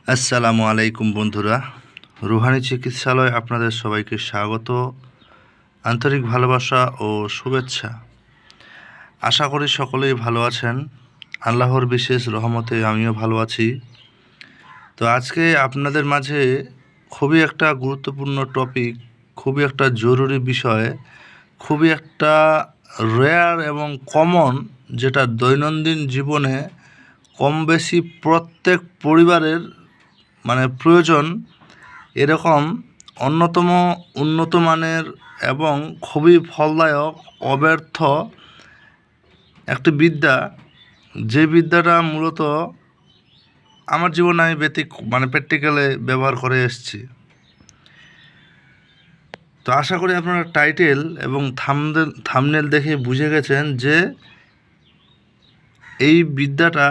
আসসালামু আলাইকুম বন্ধুরা, রুহানি চিকিৎসালয় আপনাদের সবাইকে স্বাগত, আন্তরিক ভালোবাসা ও শুভেচ্ছা। আশা করি সকলেই ভালো আছেন। আল্লাহর বিশেষ রহমতে আমিও ভালো আছি। তো আজকে আপনাদের মাঝে খুবই একটা গুরুত্বপূর্ণ টপিক, খুবই একটা জরুরি বিষয়, খুবই একটা রেয়ার এবং কমন, যেটা দৈনন্দিন জীবনে কম বেশি প্রত্যেক পরিবারের প্রয়োজন। এরকম অন্যতম উন্নত মানের এবং খুবই ফলদায়ক অব্যর্থ একটি বিদ্যা, যে বিদ্যাটা মূলত আমার জীবনে আমি প্র্যাকটিক্যালে ব্যবহার করে এসেছি। তো আশা করি আপনারা টাইটেল এবং থাম্বনেল দেখে বুঝে গেছেন যে এই বিদ্যাটা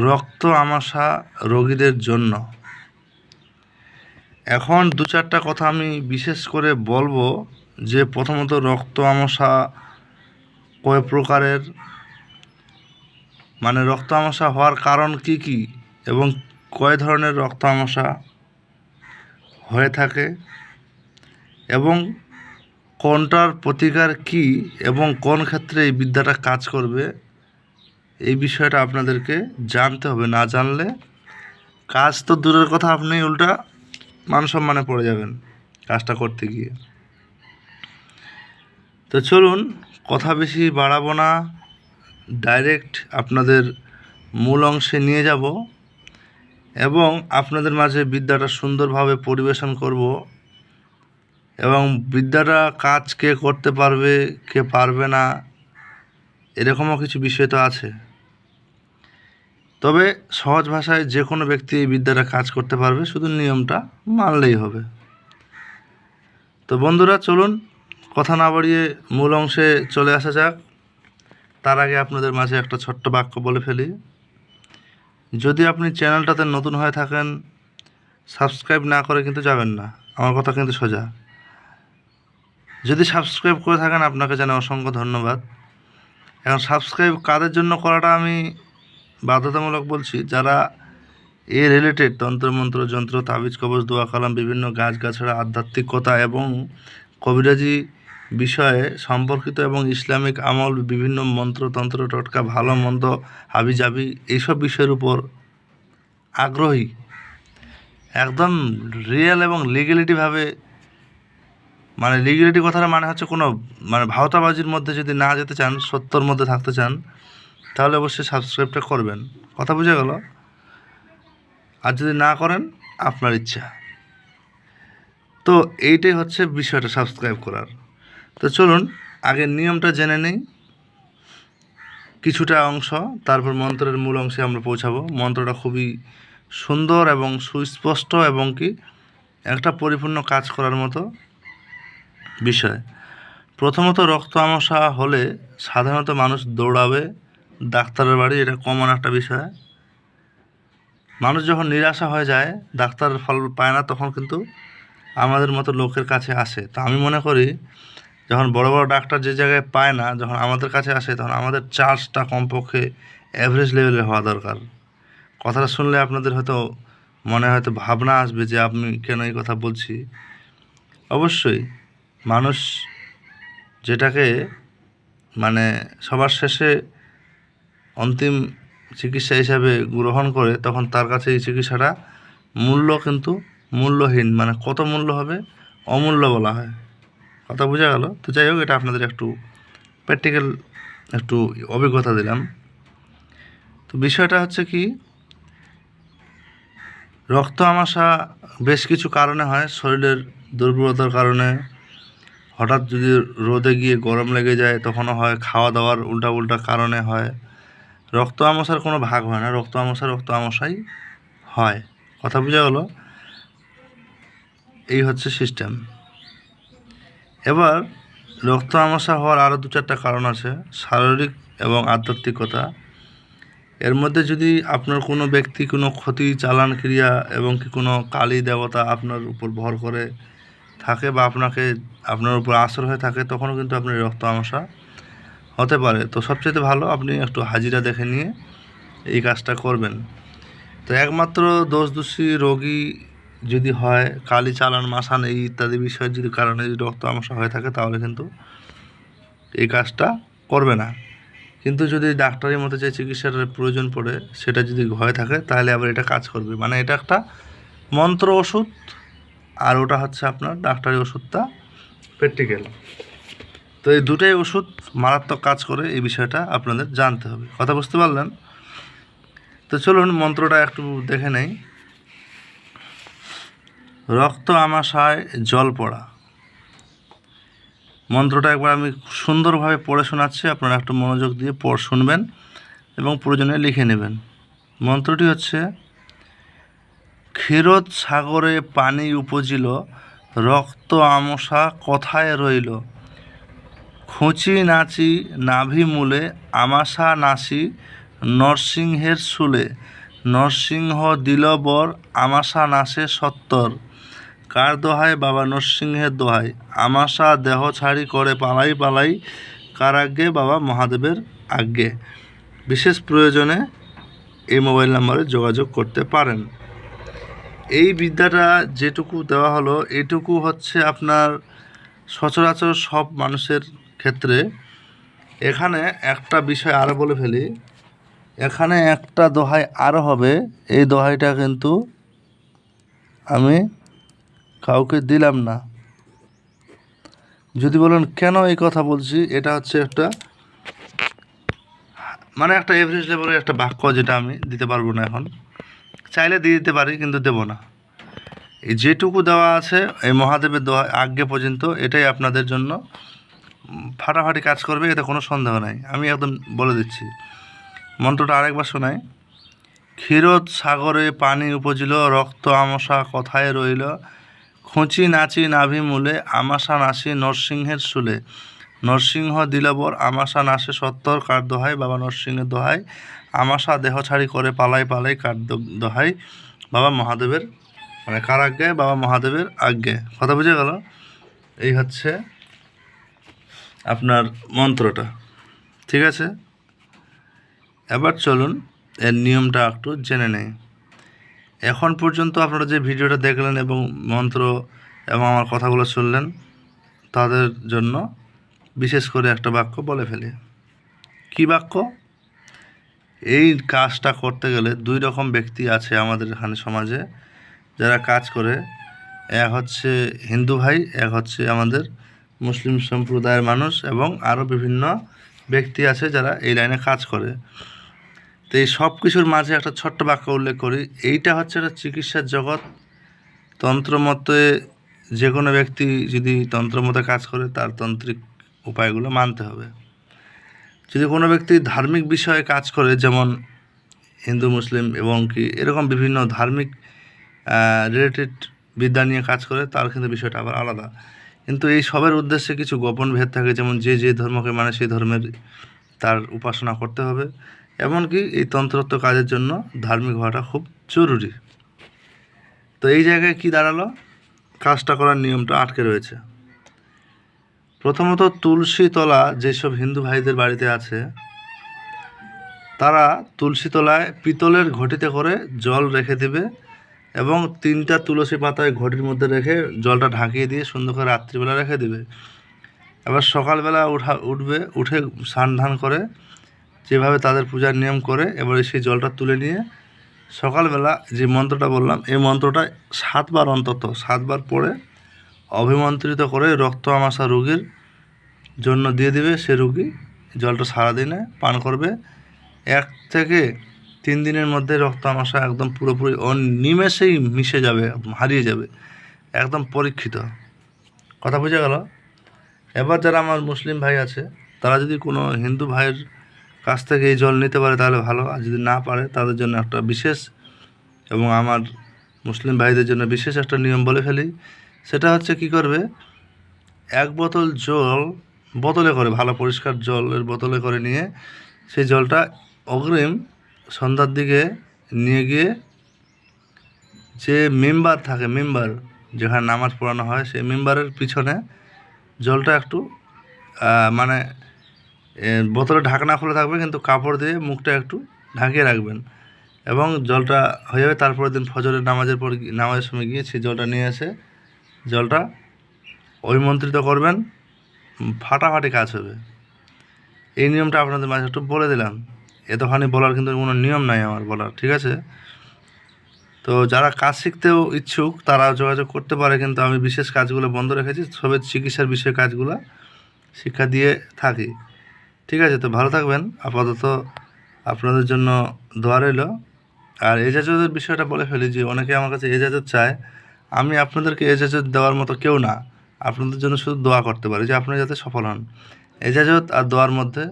রক্ত আমাশা রোগীদের জন্য। এখন দু চারটা কথা আমি বিশেষ করে বলবো যে প্রথমত রক্ত আমাশা কয় প্রকারের, রক্ত আমাশা হওয়ার কারণ কি কি এবং কয় ধরনের রক্ত আমাশা হয়ে থাকে এবং কোনটার প্রতিকার কি এবং কোন ক্ষেত্রে এই বিদ্যাটা কাজ করবে, এই বিষয়টা আপনাদেরকে জানতে হবে। না জানলে কাজ তো দূরের কথা, আপনি উল্টা মান সম্মানে পড়ে যাবেন কাজটা করতে গিয়ে। তো চলুন কথা বেশি বাড়াবো না, ডাইরেক্ট আপনাদের মূল অংশে নিয়ে যাব এবং আপনাদের মাঝে বিদ্যাটা সুন্দরভাবে পরিবেশন করব এবং বিদ্যাটা কাজ কে করতে পারবে কে পারবে না এরকমও কিছু বিষয় তো আছে। তবে সহজ ভাষায় যে কোনো ব্যক্তি এই বিদ্যাটা কাজ করতে পারবে, শুধু নিয়মটা মানলেই হবে। তো বন্ধুরা চলুন কথা না বাড়িয়ে মূল অংশে চলে আসা যাক। তার আগে আপনাদের মাঝে একটা ছোট্ট বাক্য বলে ফেলি। যদি আপনি চ্যানেলটাতে নতুন হয়ে থাকেন, সাবস্ক্রাইব না করে কিন্তু যাবেন না, আমার কথা কিন্তু সোজা। যদি সাবস্ক্রাইব করে থাকেন আপনাকে জানাই অসংখ্য ধন্যবাদ। এখন সাবস্ক্রাইব কাদের জন্য করাটা আমি বাধ্যতামূলক বলছি, যারা এ রিলেটেড তন্ত্রমন্ত্র যন্ত্র তাবিজ কবজ দোয়া কালাম বিভিন্ন গাছগাছড়া আধ্যাত্মিকতা এবং কবিরাজি বিষয়ে সম্পর্কিত এবং ইসলামিক আমল বিভিন্ন মন্ত্রতন্ত্র টোটকা ভালো মন্দ হাবিজাবি এইসব বিষয়ের উপর আগ্রহী, একদম রিয়েল এবং লিগ্যালিটিভাবে, লিগ্যালিটি কথাটা হচ্ছে কোনো ভাওতাবাজির মধ্যে যদি না যেতে চান, সত্যর মধ্যে থাকতে চান, তাহলে অবশ্যই সাবস্ক্রাইবটা করবেন। কথা বুঝে গেল? আর যদি না করেন আপনার ইচ্ছা। তো এইটাই হচ্ছে বিষয়টা সাবস্ক্রাইব করার। তো চলুন আগে নিয়মটা জেনে নিই কিছুটা অংশ, তারপর মন্ত্রের মূল অংশে আমরা পৌঁছাবো। মন্ত্রটা খুবই সুন্দর এবং সুস্পষ্ট এবং কি একটা পরিপূর্ণ কাজ করার মতো বিষয়। প্রথমত রক্ত আমাশা হলে সাধারণত মানুষ দৌড়াবে ডাক্তারের বাড়ি, এটা কমন একটা বিষয়। মানুষ যখন নিরাশা হয়ে যায়, ডাক্তারের ফল পায় না, তখন কিন্তু আমাদের মতো লোকের কাছে আসে। তো আমি মনে করি যখন বড় বড় ডাক্তার যে জায়গায় পায় না, যখন আমাদের কাছে আসে, তখন আমাদের চার্জটা কমপক্ষে অ্যাভারেজ লেভেলে হওয়া দরকার। কথাটা শুনলে আপনাদের হয়তো ভাবনা আসবে যে আপনি কেন এই কথা বলছি। অবশ্যই মানুষ যেটাকে সবার শেষে অন্তিম চিকিৎসা হিসাবে গ্রহণ করে, তখন তার কাছে এই চিকিৎসাটা মূল্য কিন্তু মূল্যহীন, কত মূল্য হবে, অমূল্য বলা হয়। কথা বোঝা গেল? তো যাই হোক, এটা আপনাদের একটু প্র্যাকটিক্যাল একটু অভিজ্ঞতা দিলাম। তো বিষয়টা হচ্ছে কি, রক্ত আমাশা বেশ কিছু কারণে হয়। শরীরের দুর্বলতার কারণে, হঠাৎ যদি রোদে গিয়ে গরম লেগে যায় তখনও হয়, খাওয়া দাওয়ার উল্টা কারণে হয়। রক্ত আমাশার কোনো ভাগ হয় না, রক্ত আমাশাই হয়। কথা বোঝা গেল? এই হচ্ছে সিস্টেম। এবার রক্ত আমাশা হওয়ার আরও দু চারটা কারণ আছে, শারীরিক এবং আধ্যাত্মিকতা। এর মধ্যে যদি আপনার কোনো ব্যক্তি কোনো ক্ষতি চালান ক্রিয়া এবং কি কোনো কালী দেবতা আপনার উপর ভর করে থাকে বা আপনার উপর আসর হয়ে থাকে, তখনও কিন্তু আপনার রক্ত আমাশা হতে পারে। তো সবচেয়ে ভালো আপনি একটু হাজিরা দেখে নিয়ে এই কাজটা করবেন। তো একমাত্র দোষী রোগী যদি হয়, কালি চালান মাসান এই ইত্যাদি বিষয়ের যদি কারণে যদি রক্ত আমসা হয়ে থাকে, তাহলে কিন্তু এই কাজটা করবে না। কিন্তু যদি ডাক্তারের মতো যে চিকিৎসার প্রয়োজন পড়ে সেটা যদি হয়ে থাকে, তাহলে আবার এটা কাজ করবে। মানে এটা একটা মন্ত্র ওষুধ, আর ওটা হচ্ছে আপনার ডাক্তারি ওষুধটা প্র্যাকটিক্যাল। তো এই দুটাই ওষুধ মারাত্মক কাজ করে, এই বিষয়টা আপনাদের জানতে হবে। কথা বুঝতে পারলেন? তো চলুন মন্ত্রটা একটু দেখে নেই। রক্ত আমাশায় জল পড়া। মন্ত্রটা একবার আমি সুন্দরভাবে পড়ে শোনাচ্ছি, আপনারা একটু মনোযোগ দিয়ে শুনবেন এবং প্রয়োজনে লিখে নেবেন। মন্ত্রটি হচ্ছে: ক্ষীরোদ সাগরে পানি উপজিল, রক্ত আমসা কথায় রইল, খুঁচি নাচি নাভি মূলে, আমাশা নাসি নরসিংহের শুলে, নরসিংহ দিল বর, আমাশা নাশে সত্তর। কার দোহাই? বাবা নরসিংহের দোহাই। আমাশা দেহ ছাড়ি করে পালাই পালাই, কার আজ্ঞে? বাবা মহাদেবের আজ্ঞে। বিশেষ প্রয়োজনে এই মোবাইল নম্বরে যোগাযোগ করতে পারেন। এই বিদ্যাটা যেটুকু দেওয়া হলো, এটুকু হচ্ছে আপনার সচরাচর সব মানুষের ক্ষেত্রে। এখানে একটা বিষয় আরও বলে ফেলি, এখানে একটা দোহাই আরও হবে। এই দোহাইটা কিন্তু আমি কাউকে দিলাম না। যদি বলেন কেন এই কথা বলছি, এটা হচ্ছে একটা মানে একটা এভারেজ লেভেলের একটা বাক্য, যেটা আমি দিতে পারবো না এখন। চাইলে দিয়ে দিতে পারি, কিন্তু দেবো না। এই যেটুকু দেওয়া আছে এই মহাদেবের দোয়া আজ্ঞে পর্যন্ত, এটাই আপনাদের জন্য ফাটাফাটি কাজ করবে, এতে কোনো সন্দেহ নাই। আমি একদম বলে দিচ্ছি। মন্ত্রটা আরেকবার শোনাই। ক্ষীরোদ সাগরে পানি উপজিল, রক্ত আমসা কথায় রইল, খুঁচি নাচি নাভি মূলে, আমাশা নাসি নরসিংহের শুলে, নরসিংহ দিলবর, আমাশা নাশে সত্তর। কার দোহাই? বাবা নরসিংহের দোহাই। আমাশা দেহ ছাড়ি করে পালাই পালাই, কার দোহাই? বাবা মহাদেবের, মানে কার আজ্ঞে? বাবা মহাদেবের আজ্ঞে। কথা বুঝে গেল? এই হচ্ছে আপনার মন্ত্রটা। ঠিক আছে, এবার চলুন এর নিয়মটা একটু জেনে নেই। এখন পর্যন্ত আপনারা যে ভিডিওটা দেখলেন এবং মন্ত্র এবং আমার কথাগুলো শুনলেন, তাদের জন্য বিশেষ করে একটা বাক্য বলে ফেলি। কী বাক্য? এই কাজটা করতে গেলে দুই রকম ব্যক্তি আছে আমাদের এখানে সমাজে যারা কাজ করে। এক হচ্ছে হিন্দু ভাই, এক হচ্ছে আমাদের মুসলিম সম্প্রদায়ের মানুষ, এবং আরও বিভিন্ন ব্যক্তি আছে যারা এই লাইনে কাজ করে। তো এই সব কিছুর মাঝে একটা ছোট্ট বাক্য উল্লেখ করি। এইটা হচ্ছে একটা চিকিৎসার জগৎ। তন্ত্রমতে যে কোনো ব্যক্তি যদি তন্ত্রমতে কাজ করে, তার তান্ত্রিক উপায়গুলো মানতে হবে। যদি কোনো ব্যক্তি ধার্মিক বিষয়ে কাজ করে, যেমন হিন্দু মুসলিম এবং কি এরকম বিভিন্ন ধার্মিক রিলেটেড বিদ্যা নিয়ে কাজ করে, তার কিন্তু বিষয়টা আবার আলাদা। কিন্তু এই সবের উদ্দেশ্যে কিছু গোপন ভেদ থাকে, যেমন যে যে ধর্মকে মানে সেই ধর্মের তার উপাসনা করতে হবে। এমনকি এই তন্ত্রত্ব কাজের জন্য ধার্মিক হওয়াটা খুব জরুরি। তো এই জায়গায় কি দাঁড়ালো? কাজটা করার নিয়মটা আটকে রয়েছে। প্রথমত তুলসী তলা যেসব হিন্দু ভাইদের বাড়িতে আছে, তারা তুলসী তলায় পিতলের ঘটিতে করে জল রেখে দেবে এবং 3টা তুলসী পাতায় ঘটির মধ্যে রেখে জলটা ঢাকিয়ে দিয়ে সুন্দর করে রাত্রিবেলা রেখে দেবে। এবার সকালবেলা উঠে স্নান ধান করে যেভাবে তাদের পূজার নিয়ম করে, এবারে সেই জলটা তুলে নিয়ে সকালবেলা যে মন্ত্রটা বললাম, এই মন্ত্রটা 7 বার, অন্তত 7 বার পড়ে অভিমন্ত্রিত করে রক্ত আমাশা রোগীর জন্য দিয়ে দেবে। সে রোগী জলটা সারাদিনে পান করবে। 1 থেকে 3 দিনের মধ্যে রক্ত আমাশা একদম পুরোপুরি নিমেষেই মিশে যাবে, হারিয়ে যাবে, একদম পরীক্ষিত। কথা বোঝা গেল? এবার যারা আমার মুসলিম ভাই আছে, তারা যদি কোনো হিন্দু ভাইয়ের কাছ থেকে এই জল নিতে পারে তাহলে ভালো, আর যদি না পারে তাদের জন্য একটা বিশেষ, এবং আমার মুসলিম ভাইদের জন্য বিশেষ একটা নিয়ম বলে ফেলি। সেটা হচ্ছে কি করবে, 1 বোতল জল বোতলে করে, ভালো পরিষ্কার জলের বোতলে করে নিয়ে সেই জলটা অগ্রিম সন্ধ্যার দিকে নিয়ে গিয়ে যে মেম্বার থাকে, মেম্বার যেখানে নামাজ পড়ানো হয়, সেই মেম্বারের পিছনে জলটা একটু মানে বোতলে ঢাকনা খুলে থাকবে, কিন্তু কাপড় দিয়ে মুখটা একটু ঢাকিয়ে রাখবেন এবং জলটা হয়ে যাবে, তারপরের দিন ফজরের নামাজের সময় গিয়ে সেই জলটা নিয়ে এসে জলটা ঐমন্ত্রিত করবেন, ফাটাফাটি কাজ হবে। এই নিয়মটা আপনাদের মাঝে একটু বলে দিলাম। এতখানি বলার কিন্তু কোনো নিয়ম নাই আমার বলার, ঠিক আছে? তো যারা কাজ শিখতেও ইচ্ছুক তারা যোগাযোগ করতে পারে, কিন্তু আমি বিশেষ কাজগুলো বন্ধ রেখেছি, সবের চিকিৎসার বিষয়ে কাজগুলো শিক্ষা দিয়ে থাকি, ঠিক আছে? তো ভালো থাকবেন। আপাতত আপনাদের জন্য দোয়া রইল। আর এজাজতের বিষয়টা বলে ফেলি যে অনেকে আমার কাছে এজাজত চায়, আমি আপনাদেরকে এজাজত দেওয়ার মতো কেউ না, আপনাদের জন্য শুধু দোয়া করতে পারি যে আপনারা যাতে সফল হন। এজাজত আর দোয়ার মধ্যে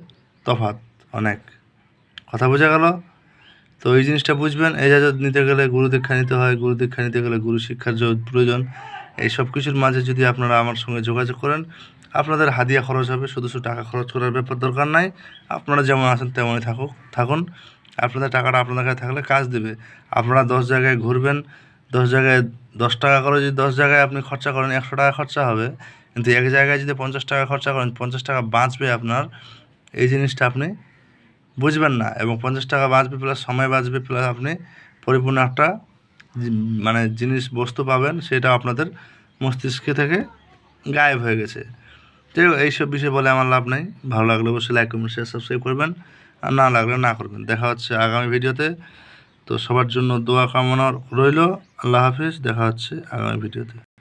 তফাৎ অনেক, কথা বোঝা গেল? তো এই জিনিসটা বুঝবেন, এজাজত নিতে গেলে গুরু দীক্ষা নিতে হয়, গুরু দীক্ষা নিতে গেলে গুরু শিক্ষার প্রয়োজন। এই সব কিছুর মাঝে যদি আপনারা আমার সঙ্গে যোগাযোগ করেন, আপনাদের হাদিয়া খরচ হবে, শুধু টাকা খরচ করার ব্যাপার দরকার নাই। আপনারা যেমন আছেন তেমনই থাকুন। আপনাদের টাকাটা আপনাদের কাছে থাকলে কাজ দেবে। আপনারা 10 জায়গায় ঘুরবেন, 10 জায়গায় 10 টাকা করে যদি 10 জায়গায় আপনি খরচা করেন 100 টাকা খরচা হবে, কিন্তু এক জায়গায় যদি 50 টাকা খরচা করেন 50 টাকা বাঁচবে আপনার। এই জিনিসটা আপনি বুঝবেন না, এবং 50 টাকা বাঁচবে প্লাস সময় বাঁচবে প্লাস আপনি পরিপূর্ণ একটা মানে বস্তু পাবেন, সেটা আপনাদের মস্তিষ্কে থেকে গায়েব হয়ে গেছে। তো এইসব বিষয় বলে আমার লাভ নাই। ভালো লাগলে অবশ্যই লাইক কমেন্ট শেয়ার সাবস্ক্রাইব করবেন, আর না লাগলে না করবেন। দেখা হচ্ছে আগামী ভিডিওতে। তো সবার জন্য দোয়া কামনা রইল। আল্লাহ হাফিজ, দেখা হচ্ছে আগামী ভিডিওতে।